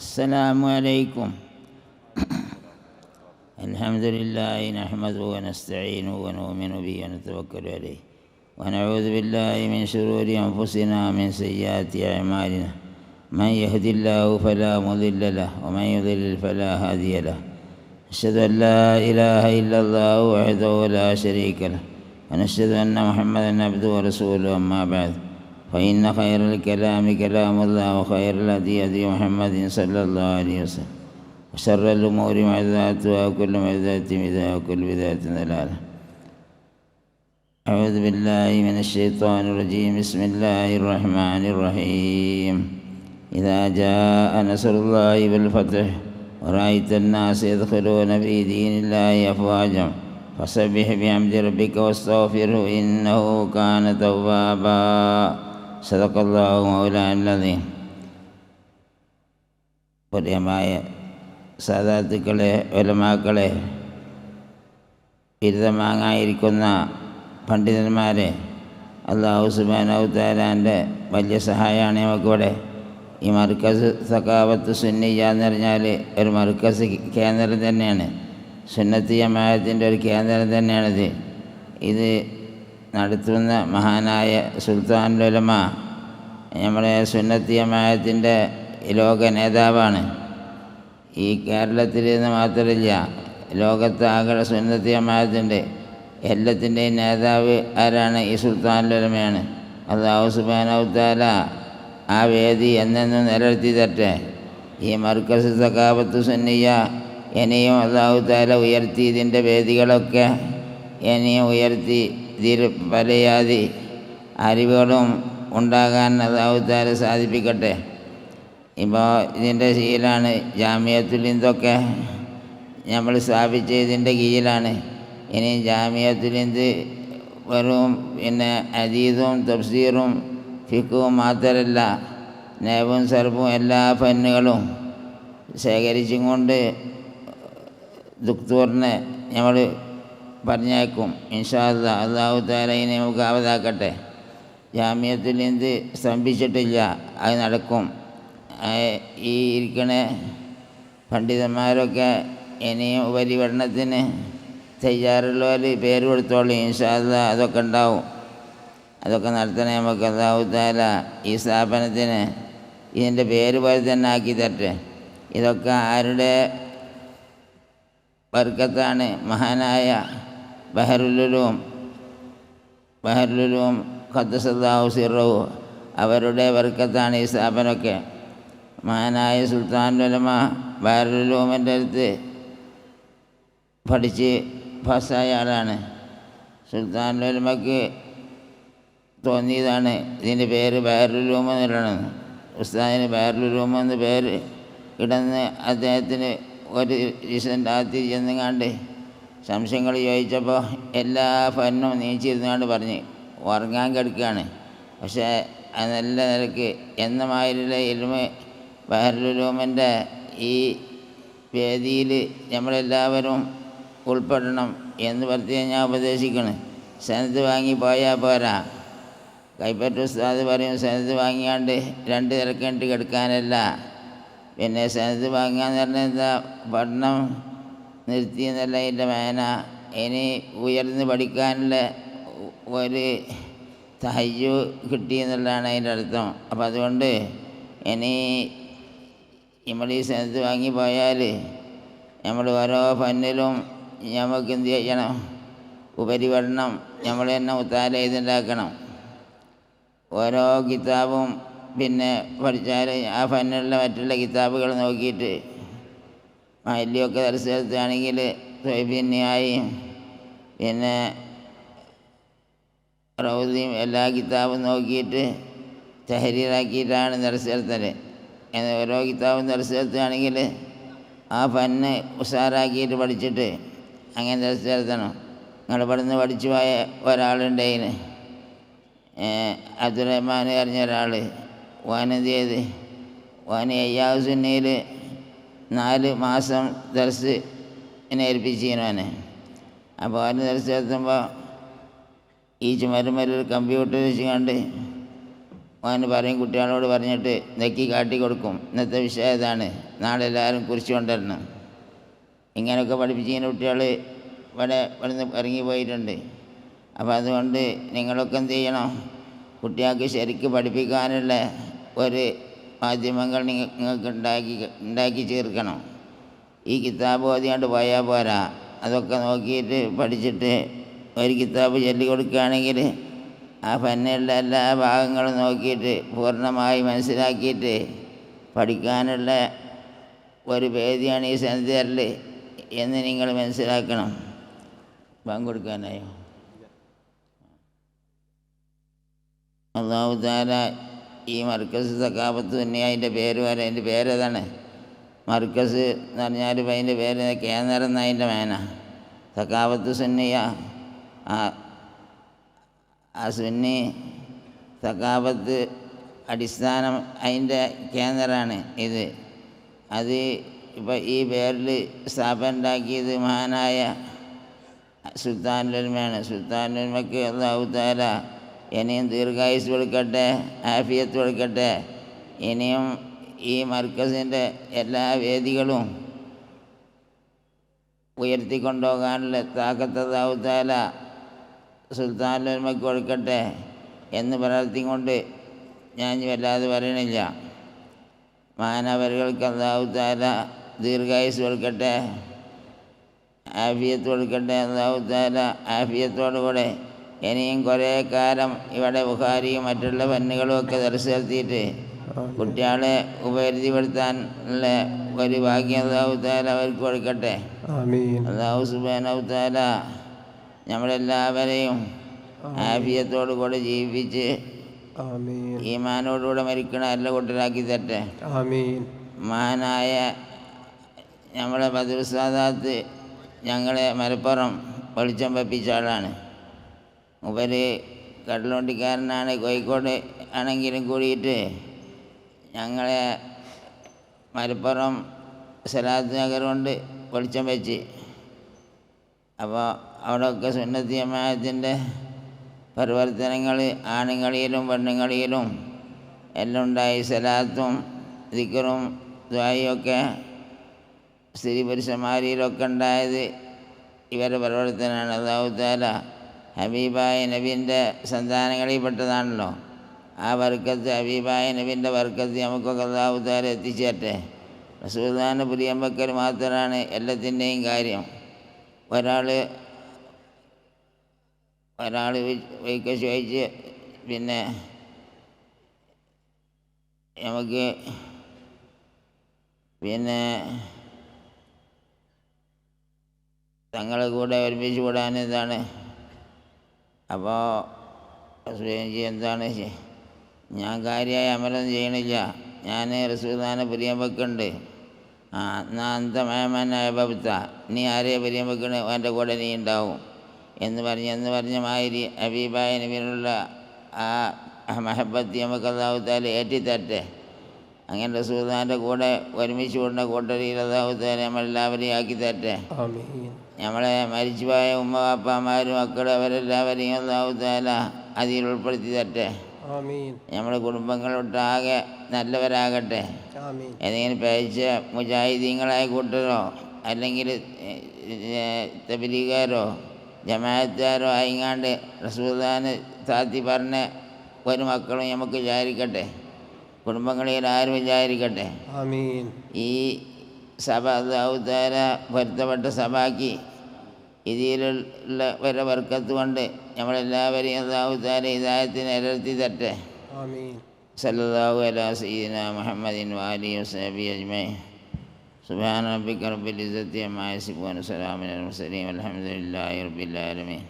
السلام عليكم. الحمد لله نحمده ونستعينه ونؤمن به ونتوكل عليه ونعوذ بالله من شرور أنفسنا ومن سيئات أعمالنا. من يهد الله فلا مضل له ومن يضلل فلا هادي له. أشهد أن لا إله إلا الله وحده لا شريك له ونشهد أن محمدا عبده ورسوله. أما بعد فإن خير الكلام كلام الله وخير الهدي هدي محمد صلى الله عليه وسلم وشر الأمور محدثاتها وكل محدثة بدعة وكل بدعة ضلالة. أعوذ بالله من الشيطان الرجيم. بسم الله الرحمن الرحيم. إذا جاء نصر الله والفتح ورأيت الناس يدخلون في دين الله أفواجا فسبح بحمد ربك واستغفره إنه كان توابا. صدق الله مولانا العظيم. പ്രിയമായ സാദാത്തുക്കളെ, ഉലമാക്കളെ, ബിരുദമാങ്ങായിരിക്കുന്ന പണ്ഡിതന്മാരെ, അല്ലാഹു സുബ്ഹാനഹു തആലാൻ്റെ വലിയ സഹായമാണ് നമുക്കിവിടെ. ഈ മർക്കസ് സഖാവത്ത് സുന്നിയ്യ എന്ന് പറഞ്ഞാൽ ഒരു മർക്കസ് കേന്ദ്രം തന്നെയാണ്. സുന്നത്തി ജമാഅത്തിൻ്റെ ഒരു കേന്ദ്രം തന്നെയാണിത്. ഇത് നടത്തുന്ന മഹാനായ സുൽത്താനുൽ ഉലമ നമ്മുടെ സുന്നത്തി ജമാഅത്തിൻ്റെ ലോക നേതാവാണ്. ഈ കേരളത്തിൽ നിന്ന് മാത്രമില്ല, ലോകത്താകെ സുന്നത്തി ജമാഅത്തിൻ്റെ എല്ലാത്തിൻ്റെയും നേതാവ് ആരാണ്? ഈ സുൽത്താനുൽ ഉലമയാണ്. അല്ലാഹു സുബ്ഹാനഹു തആല ആ വേദി എന്നെന്നും നിലനിർത്തി തരട്ടെ. ഈ മർക്കസ് സഖാവത്ത് സുന്നിയ്യ ഇനിയും അല്ലാഹു തആല ഉയർത്തി, ഇതിൻ്റെ വേദികളൊക്കെ ഇനിയും ഉയർത്തി ഇതിൽ പലയാതി അറിവുകളും ഉണ്ടാകാൻ അല്ലാഹു തആല സാധിപ്പിക്കട്ടെ. ഇപ്പോൾ ഇതിൻ്റെ കീഴിലാണ് ജാമിയത്തുൽ ഹിന്ദൊക്കെ നമ്മൾ സ്ഥാപിച്ച് ഇതിൻ്റെ കീഴിലാണ്. ഇനി ജാമിയത്തുൽ ഹിന്ദ് വെറും ഹദീസും തഫ്സീറും ഫിഖും മാത്രമല്ല, നഹ്വും സർഫും എല്ലാ ഫന്നുകളും ശേഖരിച്ചും കൊണ്ട് ദുക്തൂറിനെ നമ്മൾ പറഞ്ഞേക്കും ഇൻഷാ അല്ലാഹ്. അല്ലാഹു തആല ഇതിനെ നമുക്ക് ആവതാക്കട്ടെ. ജാമിയത്തുൽ ഹിന്ദ് സ്തംഭിച്ചിട്ടില്ല, അത് നടക്കും. ഈ ഇരിക്കണ പണ്ഡിതന്മാരൊക്കെ ഇനിയും ഉപരിപഠനത്തിന് തയ്യാറുള്ളവർ പേര് കൊടുത്തോളൂ ഇൻഷാ അല്ലാഹ്. അതൊക്കെ ഉണ്ടാവും, അതൊക്കെ നടത്തണേ നമുക്ക്. അല്ലാഹു തആല ഈ സ്ഥാപനത്തിന് ഇതിൻ്റെ പേര് പോലെ തന്നെ ആക്കി തരട്ടെ. ഇതൊക്കെ ആരുടെ ബർക്കത്താണ്? മഹാനായ ബഹറുൽ ഉലൂം ഖദ്ദസല്ലാഹു സിർറഹു അവരുടെ ബർക്കത്താണ് ഈ സ്ഥാപനമൊക്കെ. മഹാനായ സുൽത്താനുൽ ഉലമ ബഹറുൽ ഉലൂമിൻ്റെ അടുത്ത് പഠിച്ച് പാസ്സായ ആളാണ്. സുൽത്താനുൽ ഉലമക്ക് തോന്നിയതാണ് ഇതിൻ്റെ പേര് ബഹറുൽ ഉലൂം എന്നിടണം. ഉസ്താദിന് ബഹറുൽ ഉലൂം എന്ന് പേര് കിടന്ന് അദ്ദേഹത്തിന് ഒരു ദിവസം രാത്രി ചെന്നുങ്ങാണ്ട് സംശയങ്ങൾ ചോദിച്ചപ്പോൾ എല്ലാ ഫന്നും നീച്ചിരുന്നുകൊണ്ട് പറഞ്ഞ് ഉറങ്ങാൻ കിടക്കുകയാണ്. പക്ഷേ അത് നല്ല നിലക്ക് എന്നമായുള്ള ഇൽമ് ബഹറുൽ ഉലൂമിൻ്റെ ഈ വേദിയിൽ നമ്മളെല്ലാവരും ഉൾപ്പെടണം എന്ന് പ്രത്യേകം ഞാൻ ഉപദേശിക്കണം. സനത് വാങ്ങി പോയാൽ പോരാ. കൈപ്പറ്റ ഉസ്താദ് പറയും സനത് വാങ്ങിയാണ്ട് രണ്ട് തിരക്കണ്ടിട്ട് കിടക്കാനല്ല. പിന്നെ സനത് വാങ്ങാന്ന് പറഞ്ഞാൽ എന്താ? പഠനം നിർത്തി എന്നല്ല അതിൻ്റെ മേന. ഇനി ഉയർന്ന് പഠിക്കാനുള്ള ഒരു തഹയ്യു കിട്ടി എന്നുള്ളതാണ് അതിൻ്റെ അർത്ഥം. അപ്പം അതുകൊണ്ട് ഇനി നമ്മൾ ഈ സനത് വാങ്ങി പോയാൽ നമ്മൾ ഓരോ ഫന്നിലും നമുക്ക് എന്ത് ചെയ്യണം? ഉപരിപഠനം നമ്മൾ തന്നെ മുത്താല ചെയ്തുണ്ടാക്കണം. ഓരോ കിതാബും പിന്നെ പഠിച്ചാൽ ആ ഫന്നിലുള്ള മറ്റുള്ള കിതാബുകൾ നോക്കിയിട്ട് മഹല്ലിയൊക്കെ ദർശനത്താണെങ്കിൽ ത്വയ്ബിന്യായും പിന്നെ റൗദിയും എല്ലാ കിതാബും നോക്കിയിട്ട് തഹരീറാക്കിയിട്ടാണ് ദർശനത്തിൽ. ഓരോ കിതാബും ദർശനത്താണെങ്കിൽ ആ ഫന്ന് ഉഷാറാക്കിയിട്ട് പഠിച്ചിട്ട് അങ്ങനെ ദർശനം. നിങ്ങൾ ഇവിടുന്ന് പഠിച്ചു പോയ ഒരാളുണ്ടതിന് അബ്ദുറഹ്മാൻ പറഞ്ഞ ഒരാൾ. ഓനെന്ത് ചെയ്ത്? ഓന് അയ്യാവ് സുന്നയിൽ 4 മാസം ദർസിനെ ഏൽപ്പിച്ചിരുന്നു. അപ്പോൾ ഓന് ദർശനം എത്തുമ്പോൾ ഈ ചുമരുമൊരു കമ്പ്യൂട്ടർ വെച്ച് കണ്ട് ഓന് പറയും, കുട്ടികളോട് പറഞ്ഞിട്ട് നെക്കി കാട്ടി കൊടുക്കും, ഇന്നത്തെ വിഷയം ഇതാണ്, നാളെ എല്ലാവരും കുറിച്ച് കൊണ്ടുവരണം. ഇങ്ങനെയൊക്കെ പഠിപ്പിച്ചിങ്ങനെ കുട്ടികൾ ഇവിടുന്ന് ഇറങ്ങിപ്പോയിട്ടുണ്ട്. അപ്പോൾ അതുകൊണ്ട് നിങ്ങളൊക്കെ എന്ത് ചെയ്യണം, കുട്ടികൾക്ക് ശരിക്ക് പഠിപ്പിക്കാനുള്ള ഒരു മാധ്യമങ്ങൾ നിങ്ങൾക്ക് ഉണ്ടാക്കി ചേർക്കണം. ഈ കിതാബ് ഓതിയാണ്ട് പോയാൽ പോരാ, അതൊക്കെ നോക്കിയിട്ട് പഠിച്ചിട്ട് ഒരു കിതാബ് ചൊല്ലി കൊടുക്കുകയാണെങ്കിൽ ആ ഫന്നിലുള്ള എല്ലാ ഭാഗങ്ങളും നോക്കിയിട്ട് പൂർണ്ണമായി മനസ്സിലാക്കിയിട്ട് പഠിക്കാനുള്ള ഒരു വേദിയാണ് ഈ സെൻറ്ററിൽ എന്ന് നിങ്ങൾ മനസ്സിലാക്കണം. പങ്കെടുക്കാനായോ? അല്ലാഹു തആല ഈ മർക്കസ് സഖാഫത്ത് സുന്നിയ, അതിൻ്റെ പേര് വരെ, അതിൻ്റെ പേരതാണ്. മർക്കസ് എന്ന് പറഞ്ഞാൽ ഇപ്പം അതിൻ്റെ പേര് കേന്ദ്രം എന്നതിൻ്റെ മേന. സഖാഫത്ത് സുന്നിയ, ആ സുന്നി സഖാഫത്ത് അടിസ്ഥാനം, അതിൻ്റെ കേന്ദ്രമാണ് ഇത്. അത് ഇപ്പം ഈ പേരിൽ സ്ഥാപനം ഉണ്ടാക്കിയത് മഹാനായ സുൽത്താനുൽ ഉലമയാണ്. സുൽത്താനുൽ ഉലമയ്ക്ക് അല്ലാഹു തആല ഇനിയും ദീർഘായുസ് കൊടുക്കട്ടെ, ആഫിയത്ത് കൊടുക്കട്ടെ. ഇനിയും ഈ മർക്കസിൻ്റെ എല്ലാ വേദികളും ഉയർത്തിക്കൊണ്ടുപോകാനുള്ള താക്കത്ത് അല്ലാഹു തആല സുൽത്താനുൽ ഉലമയ്ക്ക് കൊടുക്കട്ടെ എന്ന് പ്രാർത്ഥിക്കൊണ്ട് ഞാൻ വല്ലാതെ പറയണില്ല. മാനവർക്ക് അല്ലാഹു തആല ദീർഘായുസ് കൊടുക്കട്ടെ, ആഫിയത്ത് കൊടുക്കട്ടെ. അല്ലാഹു തആല ആഫിയത്തോടുകൂടെ ഇനിയും കുറേ കാലം ഇവിടെ ബുഖാരിയും മറ്റുള്ള ഫന്നുകളും ഒക്കെ ദർസ് നടത്തിയിട്ട് കുട്ടികളെ ഉപരിപ്പെടുത്താനുള്ള ഒരു ഭാഗ്യം അല്ലാഹു തആല അവർക്ക് കൊടുക്കട്ടെ. അല്ലാഹു സുബ്ഹാനഹു വ തആല നമ്മളെല്ലാവരെയും ആഫിയത്തോടു കൂടെ ജീവിപ്പിച്ച് ഈമാനോടുകൂടെ മരിക്കണ എല്ലാ കൂട്ടരാക്കി തരട്ടെ. മഹാനായ നമ്മളെ ബദർ സാദാത്ത് ഞങ്ങളെ മലപ്പുറം വെളിച്ചം വെപ്പിച്ച ആളാണ്. മൂപ്പര് കടലുണ്ടിക്കാരനാണ്, കോഴിക്കോട് ആണെങ്കിലും കൂടിയിട്ട് ഞങ്ങളെ മലപ്പുറം സലാത്ത് നഗർ കൊണ്ട് വെളിച്ചം വെച്ച്. അപ്പോൾ അവിടെയൊക്കെ സുന്നത്ത് ജമാഅത്തിൻ്റെ പരിവർത്തനങ്ങൾ ആണുങ്ങളിലും പെണ്ണുങ്ങളിലും എല്ലാം ഉണ്ടായി. സലാത്തും ദിക്റും ദുആയും ഒക്കെ സ്ത്രീ പുരുഷന്മാരിലൊക്കെ ഉണ്ടായത് ഇവരുടെ പരിവർത്തനമാണ്. അല്ലാഹു തആല ഹബീബായ നബീൻ്റെ സന്താനങ്ങളിൽപ്പെട്ടതാണല്ലോ. ആ ബർക്കത്ത്, ഹബീബായ നബീൻ്റെ ബർക്കത്ത് നമുക്കൊക്കെ അല്ലാഹു തആല എത്തിച്ചേരട്ടെ. റസൂലുള്ളാഹിനെ പ്രിയം വെക്കൽ മാത്രമാണ് എല്ലാത്തിൻ്റെയും കാര്യം. ഒരാൾ വൈക്ക ചോദിച്ച് പിന്നെ നമുക്ക് പിന്നെ തങ്ങളെ കൂടെ ഒരുമിച്ച് കൂടാൻ എന്താണ്? അപ്പോൾ എന്താണ്, ഞാൻ കാര്യമായ അമലൊന്നും ചെയ്യണില്ല, ഞാൻ റസൂലുള്ളാഹിനെ പ്രിയം വെക്കുന്നുണ്ട്. എന്നാ അന്തമയമാനായ ഭക്ത, നീ ആരെയെ പ്രിയം വെക്കണേ, അവൻ്റെ കൂടെ നീ ഉണ്ടാവും എന്ന് പറഞ്ഞ മാതിരി ഹബീബായ നബിയിലുള്ള ആ മഹബത്ത് നമുക്ക് അല്ലാഹു തആല ഏറ്റിത്തരട്ടെ. അങ്ങനെ റസൂലുള്ളാഹിൻ്റെ കൂടെ ഒരുമിച്ച് കൂടുന്ന കൂട്ടരിൽ അല്ലാഹു തആല നമ്മളെല്ലാവരെയും ആക്കി തരട്ടെ. നമ്മളെ മരിച്ചുപോയ ഉമ്മ വാപ്പമാരും മക്കളും അവരെല്ലാവരെയും അല്ലാഹു തആല അതിൽ ഉൾപ്പെടുത്തി തരട്ടെ. നമ്മുടെ കുടുംബങ്ങളൊട്ടാകെ നല്ലവരാകട്ടെ. ഏതെങ്കിലും പേഴ്ച മുജാഹിദീങ്ങളായ കൂട്ടരോ അല്ലെങ്കിൽ തബ്ലീഗുകാരോ ജമാഅത്തുകാരോ ആയിങ്ങാണ്ട് റസൂലുള്ളാഹിനെ താഴ്ത്തി പറഞ്ഞ ഒരു മക്കളും നമുക്ക് വിചാരിക്കട്ടെ, കുടുംബങ്ങളിൽ ആരും വിചാരിക്കട്ടെ. ഈ സഭ അല്ലാഹു തആല പൊരുത്തപ്പെട്ട സഭയാക്കി ഇതിലുള്ള ഒരു ബർക്കത്ത് കൊണ്ട് നമ്മളെല്ലാവരെയും അല്ലാഹു തആല ഹിദായത്തിന് നിലനിർത്തി തരട്ടെ. സല്ലല്ലാഹു അലാ സയ്യിദിനാ മുഹമ്മദിൻ വആലിഹി വസഹ്ബിഹി അജ്മഈൻ. സുബ്ഹാന റബ്ബിക റബ്ബിൽ ഇസ്സത്തി അമ്മാ യസിഫൂൻ, വസലാമുൻ അലൽ മുർസലീൻ, വൽഹംദുലില്ലാഹി റബ്ബിൽ ആലമീൻ.